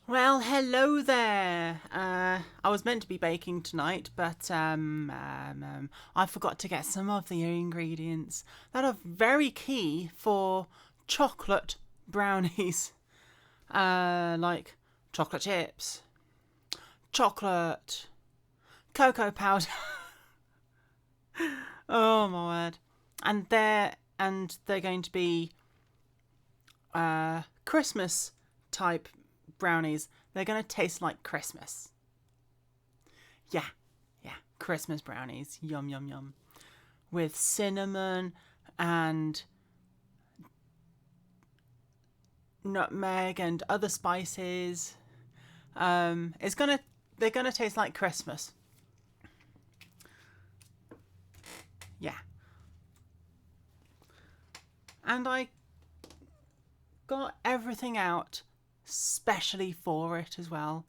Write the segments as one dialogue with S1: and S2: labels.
S1: Well, hello there. I was meant to be baking tonight, but I forgot to get some of the ingredients that are very key for chocolate brownies. Like chocolate chips, chocolate, cocoa powder. Oh my word! And they're going to be Christmas type brownies. They're going to taste like Christmas. Yeah, yeah, Christmas brownies. Yum, yum, yum. With cinnamon and nutmeg and other spices. It's gonna they're gonna taste like Christmas. Yeah. And I got everything out specially for it as well.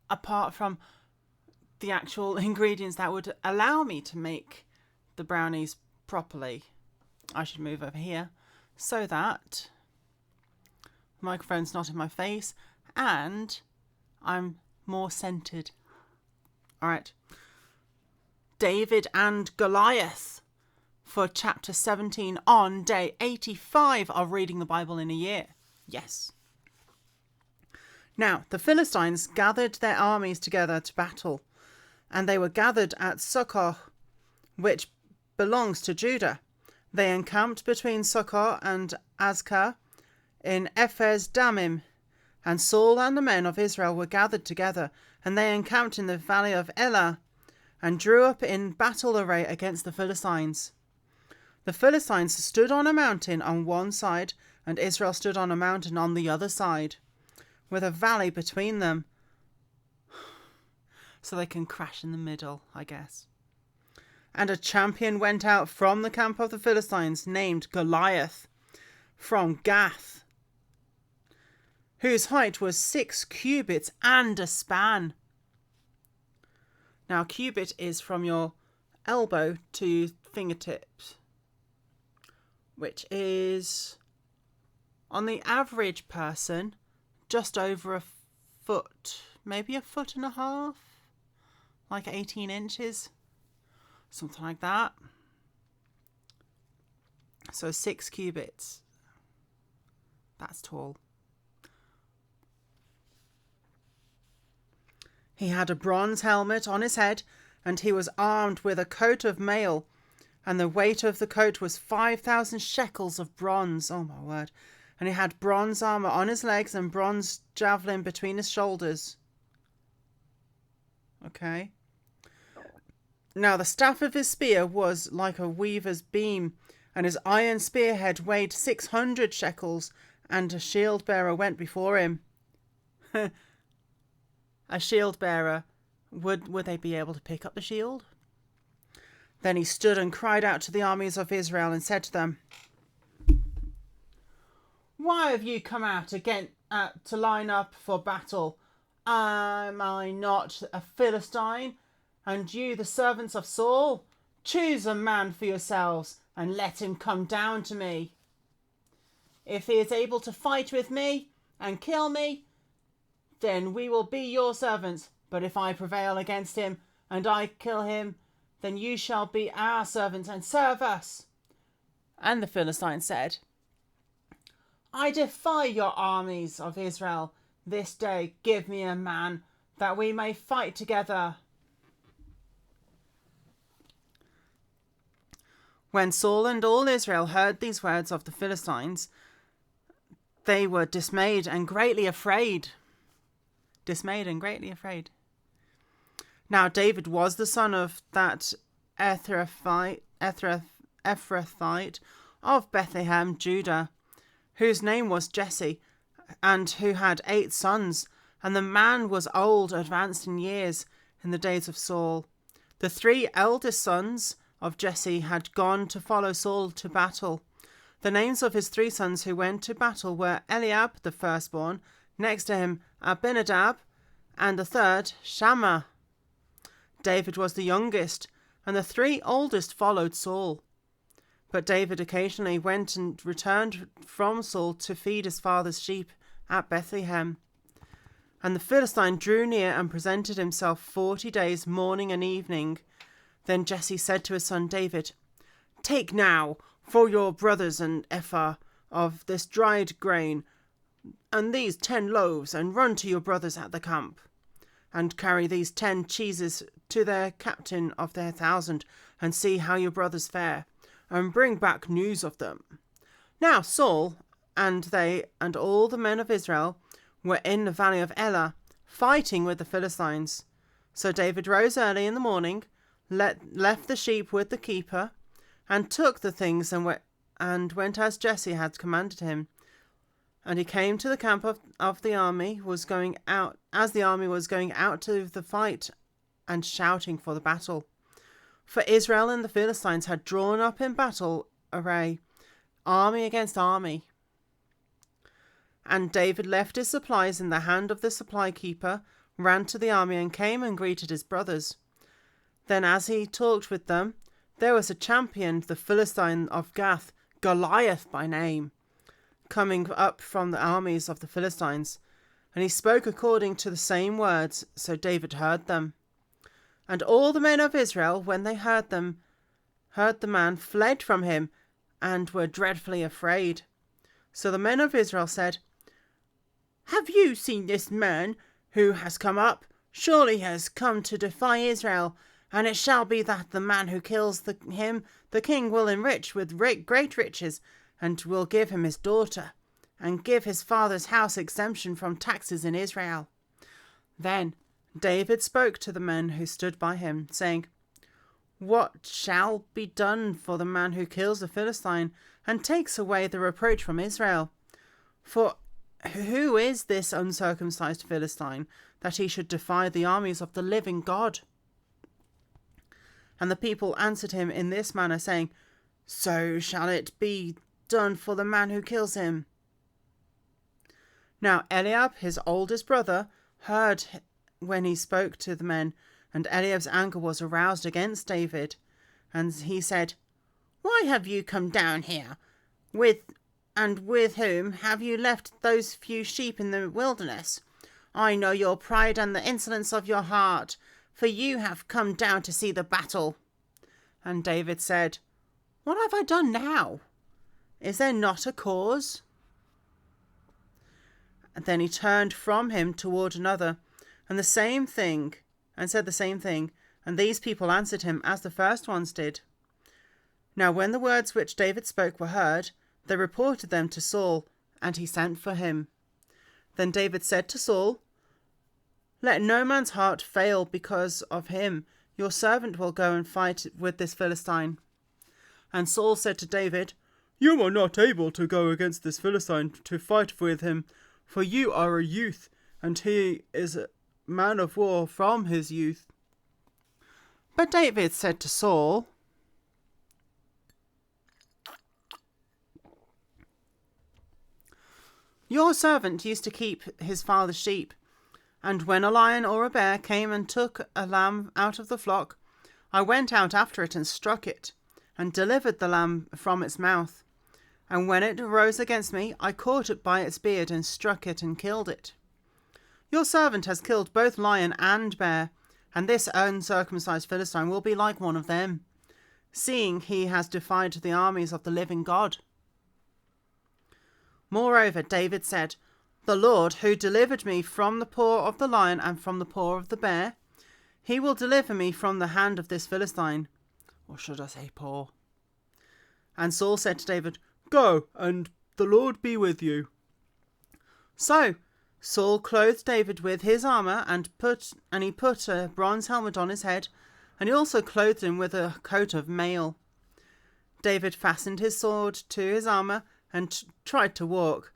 S1: Apart from the actual ingredients that would allow me to make the brownies properly. I should move over here so that the microphone's not in my face and I'm more centered. All right. David and Goliath for chapter 17 on day 85 of reading the Bible in a year. Yes. Now, the Philistines gathered their armies together to battle, and they were gathered at Succoth, which belongs to Judah. They encamped between Succoth and Azekah in Ephes Dammim, and Saul and the men of Israel were gathered together, and they encamped in the valley of Elah, and drew up in battle array against the Philistines. The Philistines stood on a mountain on one side, and Israel stood on a mountain on the other side, with a valley between them, so they can crash in the middle, I guess. And a champion went out from the camp of the Philistines, named Goliath, from Gath, whose height was 6 cubits and a span. Now, cubit is from your elbow to fingertips, which is, on the average person, just over a foot, maybe a foot and a half, like 18 inches, something like that. So 6 cubits. That's tall. He had a bronze helmet on his head, and he was armed with a coat of mail, and the weight of the coat was 5,000 shekels of bronze. Oh my word. And he had bronze armour on his legs and bronze javelin between his shoulders. Okay. Now the staff of his spear was like a weaver's beam, and his iron spearhead weighed 600 shekels, and a shield bearer went before him. A shield bearer, would they be able to pick up the shield? Then he stood and cried out to the armies of Israel and said to them, "Why have you come out again to line up for battle? Am I not a Philistine, and you the servants of Saul? Choose a man for yourselves, and let him come down to me. If he is able to fight with me and kill me, then we will be your servants. But if I prevail against him and I kill him, then you shall be our servants and serve us." And the Philistine said, "I defy your armies of Israel. This day give me a man, that we may fight together." When Saul and all Israel heard these words of the Philistines, they were dismayed and greatly afraid. Now David was the son of that Ephrathite of Bethlehem, Judah, whose name was Jesse, and who had 8 sons, and the man was old, advanced in years, in the days of Saul. The 3 eldest sons of Jesse had gone to follow Saul to battle. The names of his 3 sons who went to battle were Eliab, the firstborn, next to him Abinadab, and the third Shammah. David was the youngest, and the 3 oldest followed Saul. But David occasionally went and returned from Saul to feed his father's sheep at Bethlehem. And the Philistine drew near and presented himself 40 days, morning and evening. Then Jesse said to his son David, "Take now for your brothers an ephah of this dried grain, and these 10 loaves, and run to your brothers at the camp, and carry these 10 cheeses to their captain of their 1,000, and see how your brothers fare, and bring back news of them." Now Saul and they and all the men of Israel were in the valley of Elah, fighting with the Philistines. So David rose early in the morning, left the sheep with the keeper, and took the things and went as Jesse had commanded him. And he came to the camp of the army was going out as the army was going out to the fight and shouting for the battle. For Israel and the Philistines had drawn up in battle array, army against army. And David left his supplies in the hand of the supply keeper, ran to the army, and came and greeted his brothers. Then as he talked with them, there was a champion, the Philistine of Gath, Goliath by name, coming up from the armies of the Philistines. And he spoke according to the same words, so David heard them. And all the men of Israel, when they heard the man, fled from him, and were dreadfully afraid. So the men of Israel said, "Have you seen this man who has come up? Surely he has come to defy Israel. And it shall be that the man who kills him, the king will enrich with great riches, and will give him his daughter, and give his father's house exemption from taxes in Israel." Then David spoke to the men who stood by him, saying, "What shall be done for the man who kills the Philistine, and takes away the reproach from Israel? For who is this uncircumcised Philistine, that he should defy the armies of the living God?" And the people answered him in this manner, saying, "So shall it be done for the man who kills him." Now Eliab, his oldest brother, heard when he spoke to the men, and Eliab's anger was aroused against David. And he said, "Why have you come down here? With whom have you left those few sheep in the wilderness? I know your pride and the insolence of your heart, for you have come down to see the battle." And David said, "What have I done now? Is there not a cause?" And then he turned from him toward another, and said the same thing, and these people answered him as the first ones did. Now when the words which David spoke were heard, they reported them to Saul, and he sent for him. Then David said to Saul, "Let no man's heart fail because of him. Your servant will go and fight with this Philistine." And Saul said to David, "You are not able to go against this Philistine to fight with him, for you are a youth, and he is a man of war from his youth." But David said to Saul, "Your servant used to keep his father's sheep, and when a lion or a bear came and took a lamb out of the flock, I went out after it and struck it, and delivered the lamb from its mouth. And when it arose against me, I caught it by its beard and struck it and killed it. Your servant has killed both lion and bear, and this uncircumcised Philistine will be like one of them, seeing he has defied the armies of the living God." Moreover, David said, "The Lord, who delivered me from the paw of the lion and from the paw of the bear, he will deliver me from the hand of this Philistine." Or should I say paw? And Saul said to David, "Go, and the Lord be with you." So Saul clothed David with his armour, and he put a bronze helmet on his head, and he also clothed him with a coat of mail. David fastened his sword to his armour and tried to walk,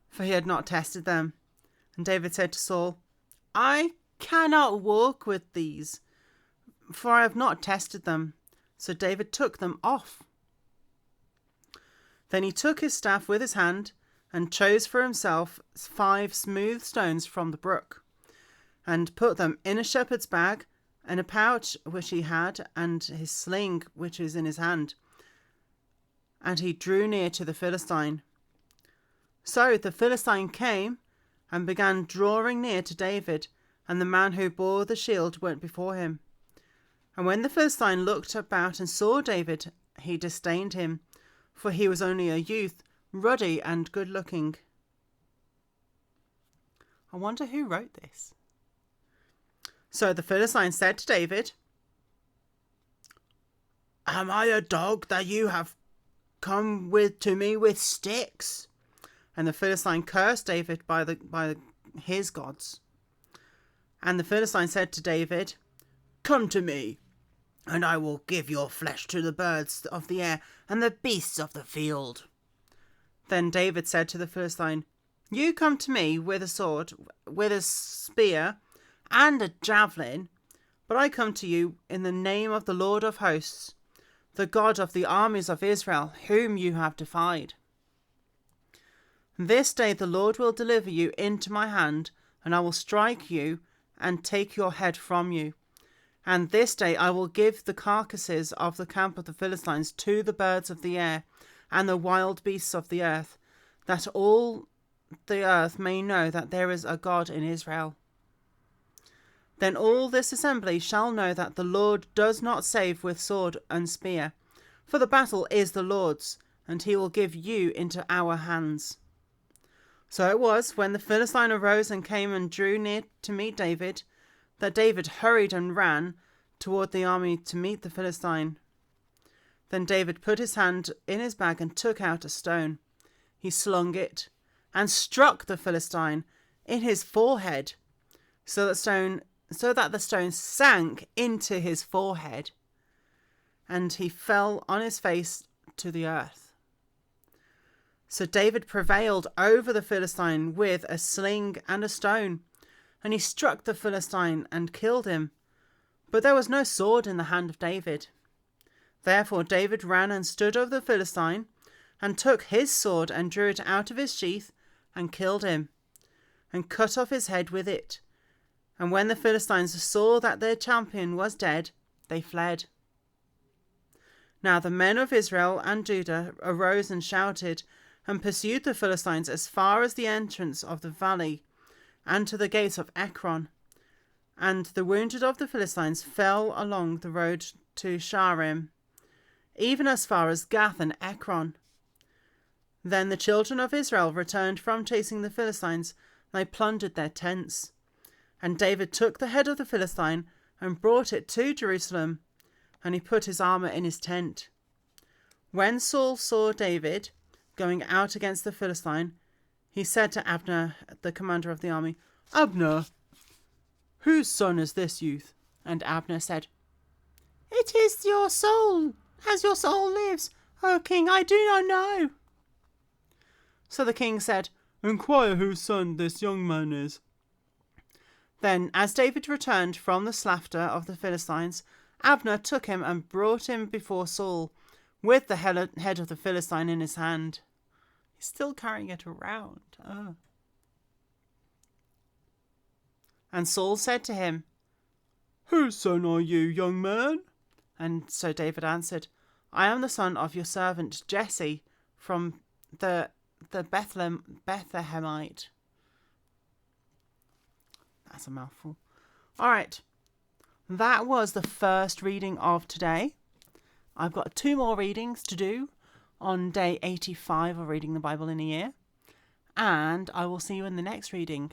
S1: for he had not tested them. And David said to Saul, "I cannot walk with these, for I have not tested them." So David took them off. Then he took his staff with his hand, and chose for himself 5 smooth stones from the brook, and put them in a shepherd's bag, and a pouch which he had, and his sling which is in his hand. And he drew near to the Philistine. So the Philistine came, and began drawing near to David, and the man who bore the shield went before him. And when the Philistine looked about and saw David, he disdained him, for he was only a youth, ruddy and good-looking. I wonder who wrote this. So the Philistine said to David, "Am I a dog that you have come to me with sticks?" And the Philistine cursed David by his gods. And the Philistine said to David, "Come to me, and I will give your flesh to the birds of the air and the beasts of the field." Then David said to the Philistine, "You come to me with a sword, with a spear, and a javelin, but I come to you in the name of the Lord of hosts, the God of the armies of Israel, whom you have defied. This day the Lord will deliver you into my hand, and I will strike you and take your head from you. And this day I will give the carcasses of the camp of the Philistines to the birds of the air and the wild beasts of the earth, that all the earth may know that there is a God in Israel. Then all this assembly shall know that the Lord does not save with sword and spear, for the battle is the Lord's, and he will give you into our hands." So it was, when the Philistine arose and came and drew near to meet David, that David hurried and ran toward the army to meet the Philistine. Then David put his hand in his bag and took out a stone. He slung it and struck the Philistine in his forehead, so that the stone sank into his forehead, and he fell on his face to the earth. So David prevailed over the Philistine with a sling and a stone, and he struck the Philistine and killed him. But there was no sword in the hand of David. Therefore David ran and stood over the Philistine, and took his sword and drew it out of his sheath, and killed him, and cut off his head with it. And when the Philistines saw that their champion was dead, they fled. Now the men of Israel and Judah arose and shouted, and pursued the Philistines as far as the entrance of the valley, and to the gates of Ekron. And the wounded of the Philistines fell along the road to Shaaraim, even as far as Gath and Ekron. Then the children of Israel returned from chasing the Philistines, and they plundered their tents. And David took the head of the Philistine and brought it to Jerusalem, and he put his armour in his tent. When Saul saw David going out against the Philistine, he said to Abner, the commander of the army, "Abner, whose son is this youth?" And Abner said, "It is your soul, as your soul lives, O king, I do not know." So the king said, "Inquire whose son this young man is." Then, as David returned from the slaughter of the Philistines, Abner took him and brought him before Saul, with the head of the Philistine in his hand. He's still carrying it around. Oh. And Saul said to him, "Whose son are you, young man?" And so David answered, "I am the son of your servant Jesse from the Bethlehemite." That's a mouthful. All right. That was the first reading of today. I've got 2 more readings to do on day 85 of Reading the Bible in a Year. And I will see you in the next reading.